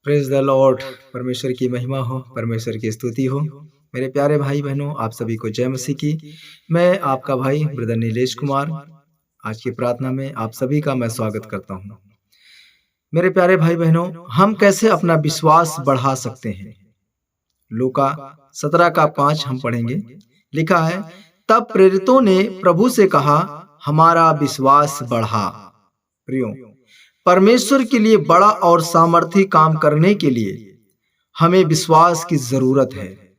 Praise the Lord. परमेश्वर की महिमा हो, परमेश्वर की स्तुति हो। मेरे प्यारे भाई बहनों, आप सभी को जय मसीह की। मैं आपका भाई ब्रदर नीलेश कुमार आज की प्रार्थना में आप सभी का मैं स्वागत करता हूँ। मेरे प्यारे भाई बहनों, हम कैसे अपना विश्वास बढ़ा सकते हैं? लूका 17:5 हम पढ़ेंगे। लिखा है, तब प्रेरितों ने प्रभु से कहा, हमारा विश्वास बढ़ा। प्रियो, परमेश्वर के लिए बड़ा और सामर्थी काम करने के लिए हमें विश्वास की जरूरत है।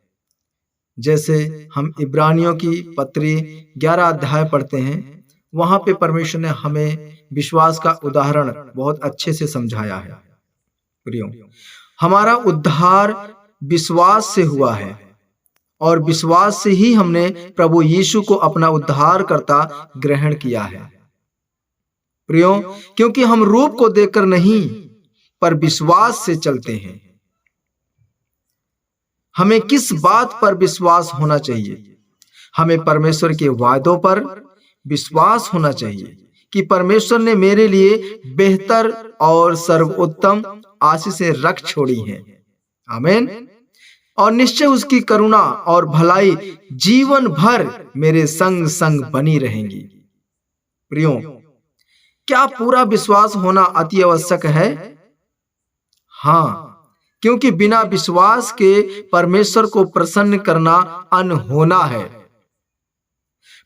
जैसे हम इब्रानियों की पत्री 11 अध्याय पढ़ते हैं, वहां पे परमेश्वर ने हमें विश्वास का उदाहरण बहुत अच्छे से समझाया है। प्रियो, हमारा उद्धार विश्वास से हुआ है और विश्वास से ही हमने प्रभु यीशु को अपना उद्धारकर्ता ग्रहण किया है। प्रियो, क्योंकि हम रूप को देखकर नहीं पर विश्वास से चलते हैं। हमें किस बात पर विश्वास होना चाहिए? हमें परमेश्वर के वायदों पर विश्वास होना चाहिए कि परमेश्वर ने मेरे लिए बेहतर और सर्वोत्तम आशीषें रख छोड़ी हैं। आमीन। और निश्चय उसकी करुणा और भलाई जीवन भर मेरे संग संग बनी रहेंगी। प्रियो, क्या पूरा विश्वास होना अति आवश्यक है? हाँ, क्योंकि बिना विश्वास के परमेश्वर को प्रसन्न करना अनहोना है।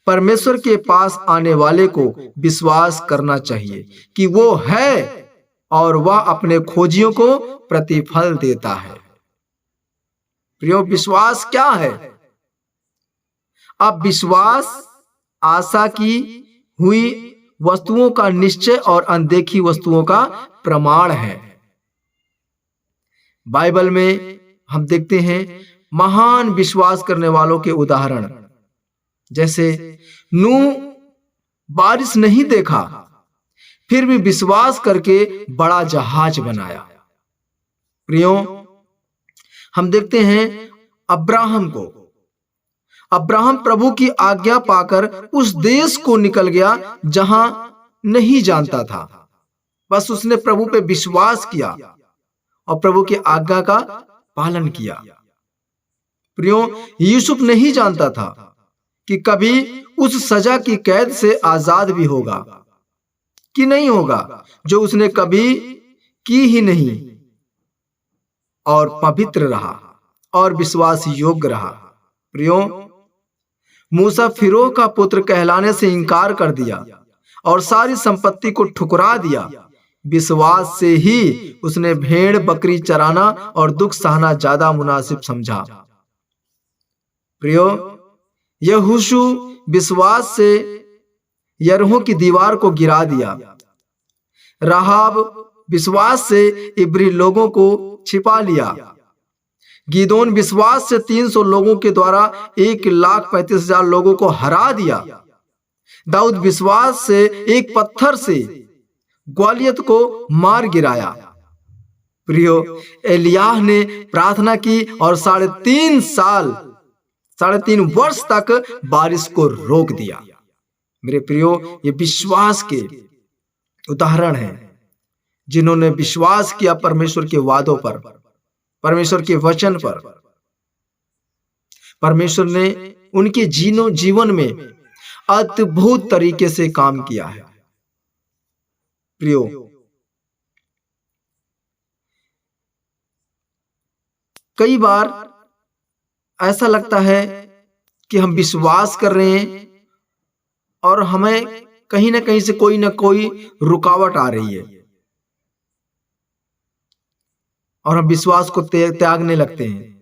परमेश्वर के पास आने वाले को विश्वास करना चाहिए कि वो है और वह अपने खोजियों को प्रतिफल देता है। प्रियो, विश्वास क्या है? अब विश्वास आशा की हुई वस्तुओं का निश्चय और अनदेखी वस्तुओं का प्रमाण है। बाइबल में हम देखते हैं महान विश्वास करने वालों के उदाहरण। जैसे नूह बारिश नहीं देखा, फिर भी विश्वास करके बड़ा जहाज बनाया। प्रियो, हम देखते हैं अब्राहम को। अब्राहम प्रभु की आज्ञा पाकर उस देश को निकल गया जहां नहीं जानता था। बस उसने प्रभु पे विश्वास किया और प्रभु की आज्ञा का पालन किया। प्रियो, यूसुफ नहीं जानता था कि कभी उस सजा की कैद से आजाद भी होगा कि नहीं होगा, जो उसने कभी की ही नहीं, और पवित्र रहा और विश्वास योग्य रहा। प्रियो, मूसा फिरौन का पुत्र कहलाने से इनकार कर दिया और सारी संपत्ति को ठुकरा दिया। विश्वास से ही उसने भेड़ बकरी चराना और दुख सहना ज्यादा मुनासिब समझा। प्रियो, यहोशू विश्वास से यरीहो की दीवार को गिरा दिया। राहाब विश्वास से इब्री लोगों को छिपा लिया। गिदोन विश्वास से 300 लोगों के द्वारा 1,35,000 लोगों को हरा दिया। दाऊद विश्वास से एक पत्थर से ग्वालियत को मार गिराया। प्रियो, एलियाह ने प्रार्थना की और 3.5 वर्ष तक बारिश को रोक दिया। मेरे प्रियो, ये विश्वास के उदाहरण हैं जिन्होंने विश्वास किया परमेश्वर के वादों पर, परमेश्वर के वचन पर। परमेश्वर ने उनके जीवन में अद्भुत तरीके से काम किया है। प्रियो, कई बार ऐसा लगता है कि हम विश्वास कर रहे हैं और हमें कहीं ना कहीं से कोई ना कोई रुकावट आ रही है और हम विश्वास को त्यागने लगते हैं।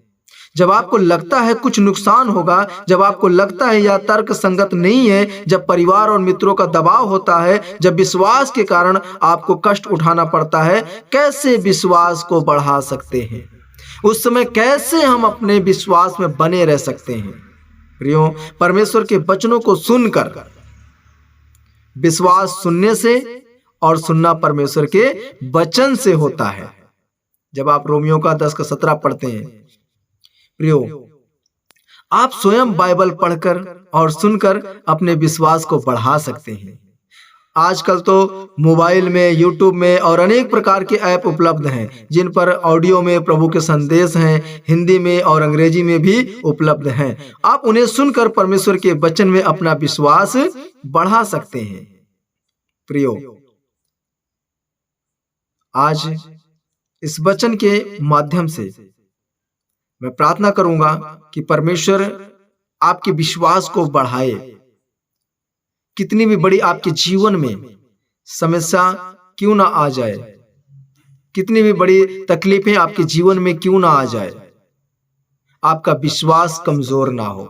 जब आपको लगता है कुछ नुकसान होगा, जब आपको लगता है यह तर्क संगत नहीं है, जब परिवार और मित्रों का दबाव होता है, जब विश्वास के कारण आपको कष्ट उठाना पड़ता है, कैसे विश्वास को बढ़ा सकते हैं? उस समय कैसे हम अपने विश्वास में बने रह सकते हैं? प्रियो, परमेश्वर के वचनों को सुनकर, विश्वास सुनने से और सुनना परमेश्वर के वचन से होता है। जब आप रोमियो का 10:17 पढ़ते हैं, प्रियो, आप स्वयं बाइबल पढ़कर और सुनकर अपने विश्वास को बढ़ा सकते हैं। आजकल तो मोबाइल में, यूट्यूब में और अनेक प्रकार के ऐप उपलब्ध हैं जिन पर ऑडियो में प्रभु के संदेश हैं, हिंदी में और अंग्रेजी में भी उपलब्ध हैं। आप उन्हें सुनकर परमेश्वर के वचन में अपना विश्वास बढ़ा सकते हैं। प्रियो, आज इस वचन के माध्यम से मैं प्रार्थना करूंगा कि परमेश्वर आपके विश्वास को बढ़ाए। कितनी भी बड़ी आपके जीवन में समस्या क्यों ना आ जाए, कितनी भी बड़ी तकलीफें आपके जीवन में क्यों ना आ जाए, आपका विश्वास कमजोर ना हो।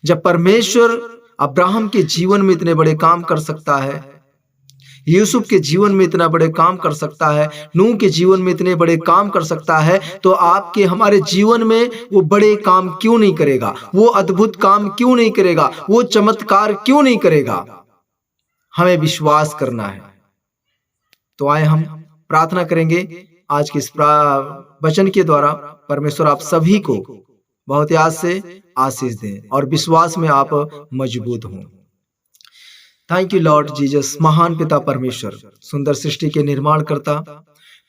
जब परमेश्वर अब्राहम के जीवन में इतने बड़े काम कर सकता है, यूसुफ के जीवन में इतना बड़े काम कर सकता है, नूह के जीवन में इतने बड़े काम कर सकता है, तो आपके हमारे जीवन में वो बड़े काम क्यों नहीं करेगा? वो अद्भुत काम क्यों नहीं करेगा? वो चमत्कार क्यों नहीं करेगा? हमें विश्वास करना है। तो आए हम प्रार्थना करेंगे आज के इस वचन के द्वारा परमेश्वर आप सभी को बहुत याद से आशीष दें और विश्वास में आप मजबूत हों। Thank you Lord Jesus. महान पिता परमेश्वर, सुंदर सृष्टि के निर्माण करता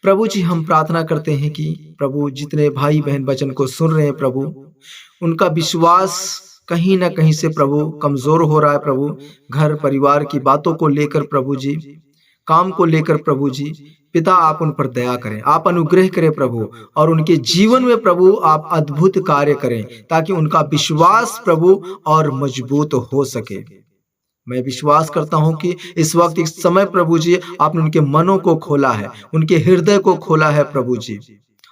प्रभु जी, हम प्रार्थना करते हैं कि प्रभु जितने भाई बहन वचन को सुन रहे हैं प्रभु, उनका विश्वास कहीं ना कहीं से प्रभु कमजोर हो रहा है प्रभु। घर परिवार की बातों को लेकर प्रभु जी, काम को लेकर प्रभु जी, पिता आप उन पर दया करें, आप अनुग्रह करें प्रभु, और उनके जीवन में प्रभु आप अद्भुत कार्य करें ताकि उनका विश्वास प्रभु और मजबूत हो सके। मैं विश्वास करता हूं कि इस वक्त इस समय प्रभु जी आपने उनके मनों को खोला है, उनके हृदय को खोला है प्रभु जी,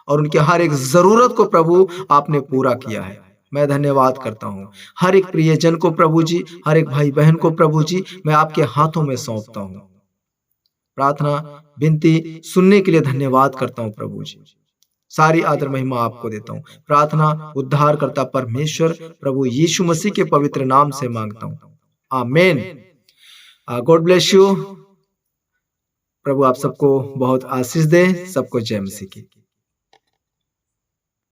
और उनके हर एक जरूरत को प्रभु आपने पूरा किया है। मैं धन्यवाद करता हूं। हर एक प्रियजन को प्रभु जी, हर एक भाई बहन को प्रभु जी मैं आपके हाथों में सौंपता हूं। प्रार्थना विनती सुनने के लिए धन्यवाद करता हूं प्रभु जी। सारी आदर महिमा आपको देता हूं। प्रार्थना उद्धार करता परमेश्वर प्रभु यीशु मसीह के पवित्र नाम से मांगता हूं, आमेन। God bless you. प्रभु आप सबको बहुत आशीष दे। सबको जय मसीह की।